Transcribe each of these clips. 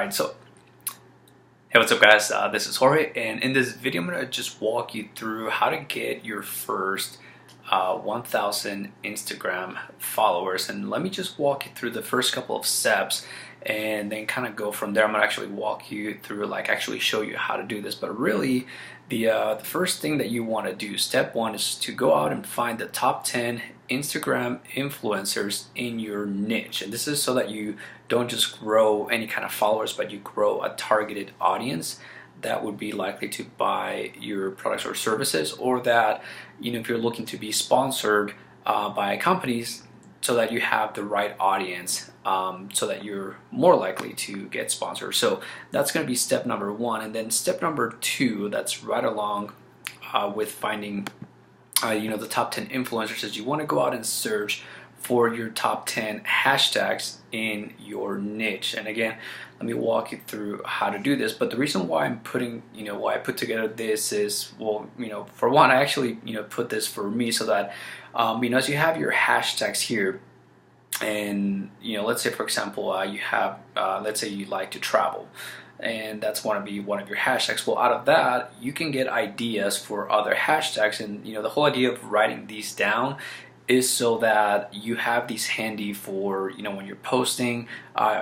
Alright, so hey, what's up guys? This is Jorge, and in this video I'm going to just walk you through how to get your first 1,000 Instagram followers. And let me just walk you through the first couple of steps and then kind of go from there. I'm going to actually walk you through, like actually show you how to do this. But really, the first thing that you want to do, step one, is to go out and find the top 10 Instagram influencers in your niche. And this is so that you don't just grow any kind of followers, but you grow a targeted audience that would be likely to buy your products or services, or that, you know, if you're looking to be sponsored by companies, so that you have the right audience, so that you're more likely to get sponsored. So that's going to be step number one. And then step number two, that's right along with finding the top 10 influencers, is you want to go out and search for your top 10 hashtags in your niche. And again, let me walk you through how to do this. But the reason why I'm putting, why I put together this is, well, for one, I actually, put this for me so that, as you have your hashtags here, and, let's say, for example, you have, let's say you like to travel, and that's want to be one of your hashtags. Well, out of that, you can get ideas for other hashtags. And, the whole idea of writing these down is so that you have these handy for, when you're posting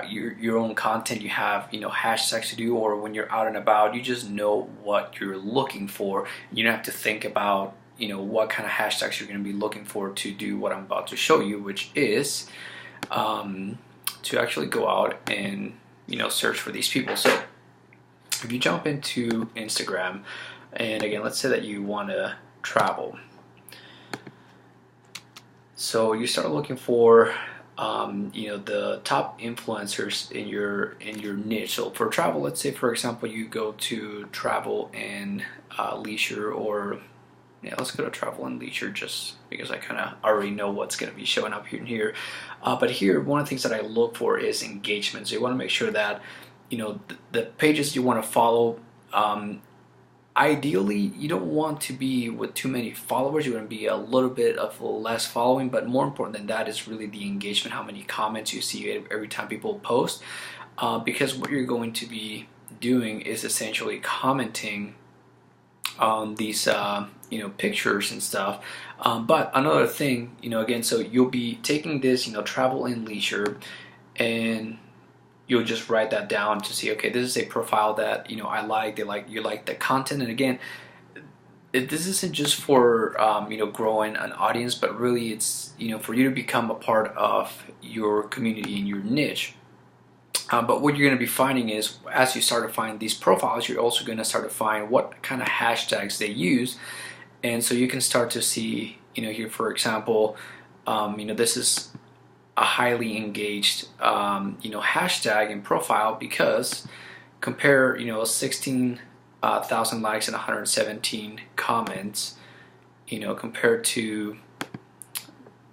your own content, you have, hashtags to do, or when you're out and about, you just know what you're looking for. You don't have to think about, what kind of hashtags you're going to be looking for to do what I'm about to show you, which is to actually go out and, search for these people. So if you jump into Instagram, and again, let's say that you want to travel. So you start looking for, the top influencers in your niche. So for travel, let's say, for example, you go to travel and leisure, or let's go to travel and leisure, just because I kind of already know what's going to be showing up here. But here, one of the things that I look for is engagement. So you want to make sure that, the pages you want to follow, ideally, you don't want to be with too many followers. You want to be a little bit of less following, but more important than that is really the engagement, how many comments you see every time people post, because what you're going to be doing is essentially commenting on these pictures and stuff. But another thing, again, so you'll be taking this, travel and leisure, and you'll just write that down to see, okay, this is a profile that, I like, you like the content. And again, this isn't just for, growing an audience, but really it's, for you to become a part of your community and your niche. But what you're going to be finding is, as you start to find these profiles, you're also going to start to find what kind of hashtags they use. And so you can start to see, here, for example, this is a highly engaged, hashtag and profile, because compare, 16,000 likes and 117 comments, compared to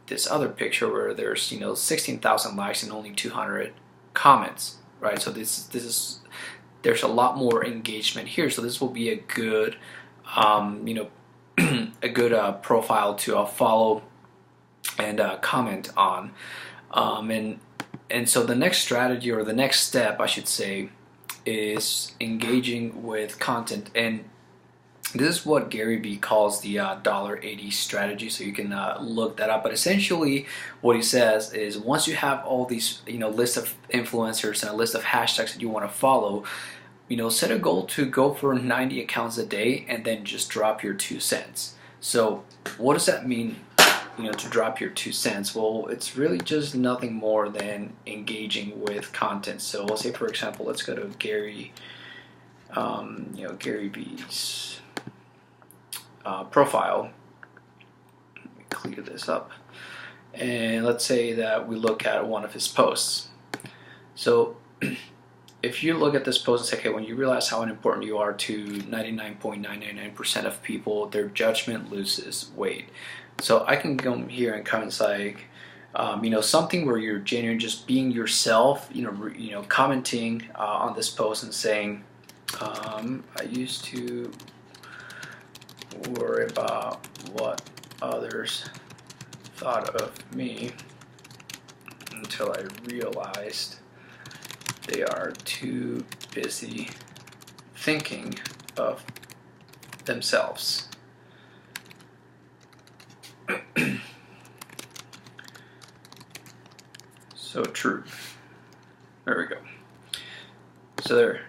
this other picture where there's, 16,000 likes and only 200 comments, right? So there's a lot more engagement here. So this will be a good, a good profile to follow and comment on. And so the next strategy, or the next step, I should say, is engaging with content. And this is what Gary Vee calls the $80 strategy. So you can look that up. But essentially, what he says is, once you have all these, list of influencers and a list of hashtags that you want to follow, set a goal to go for 90 accounts a day, and then just drop your 2 cents. So what does that mean? To drop your 2 cents? Well, it's really just nothing more than engaging with content. So let's say, for example, let's go to Gary Vee's profile. Let me clear this up. And let's say that we look at one of his posts. So if you look at this post and say, okay, when you realize how important you are to 99.999% of people, their judgment loses weight. So I can go here and comments like, something where you're genuine, just being yourself, commenting on this post and saying, I used to worry about what others thought of me until I realized they are too busy thinking of themselves. So true. There we go. So there,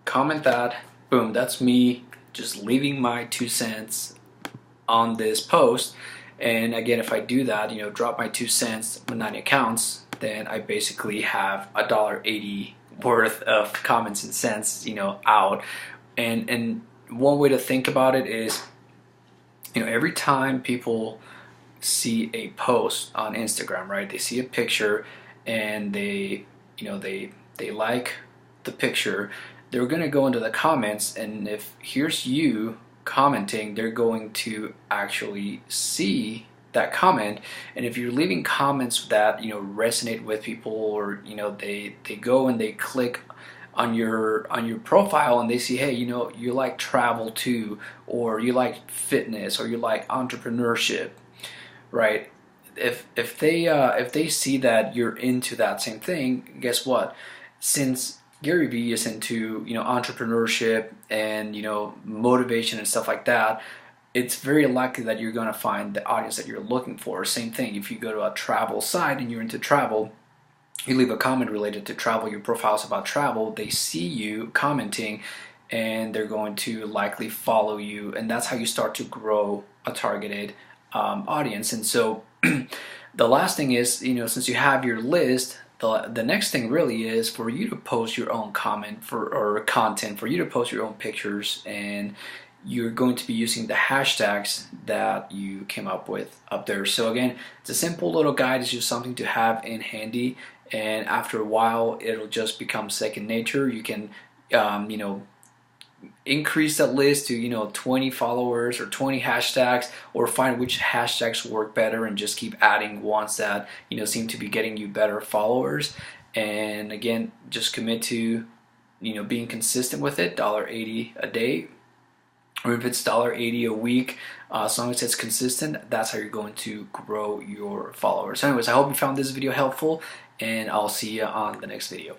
comment that. Boom, that's me just leaving my 2 cents on this post. And again, if I do that, drop my 2 cents with 90 accounts, then I basically have $1.80 worth of comments and cents, out. And one way to think about it is, every time people see a post on Instagram, right? They see a picture and they like the picture. They're going to go into the comments, and if here's you commenting, they're going to actually see that comment. And if you're leaving comments that resonate with people, or they go and they click on your profile and they see, hey, you like travel too, or you like fitness, or you like entrepreneurship, right? If they see that you're into that same thing, guess what? Since Gary Vee is into entrepreneurship and motivation and stuff like that, it's very likely that you're going to find the audience that you're looking for. Same thing, if you go to a travel site and you're into travel, you leave a comment related to travel, your profile's about travel, they see you commenting and they're going to likely follow you, and that's how you start to grow a targeted audience. And so the last thing is, since you have your list, the next thing really is for you to post your own content, for you to post your own pictures, and you're going to be using the hashtags that you came up with up there. So again, it's a simple little guide. It's just something to have in handy, and after a while it'll just become second nature. You can increase that list to 20 followers or 20 hashtags, or find which hashtags work better and just keep adding ones that seem to be getting you better followers. And again, just commit to being consistent with it. $1.80 a day, or if it's $1.80 a week, as long as it's consistent, that's how you're going to grow your followers. Anyways, I hope you found this video helpful, and I'll see you on the next video.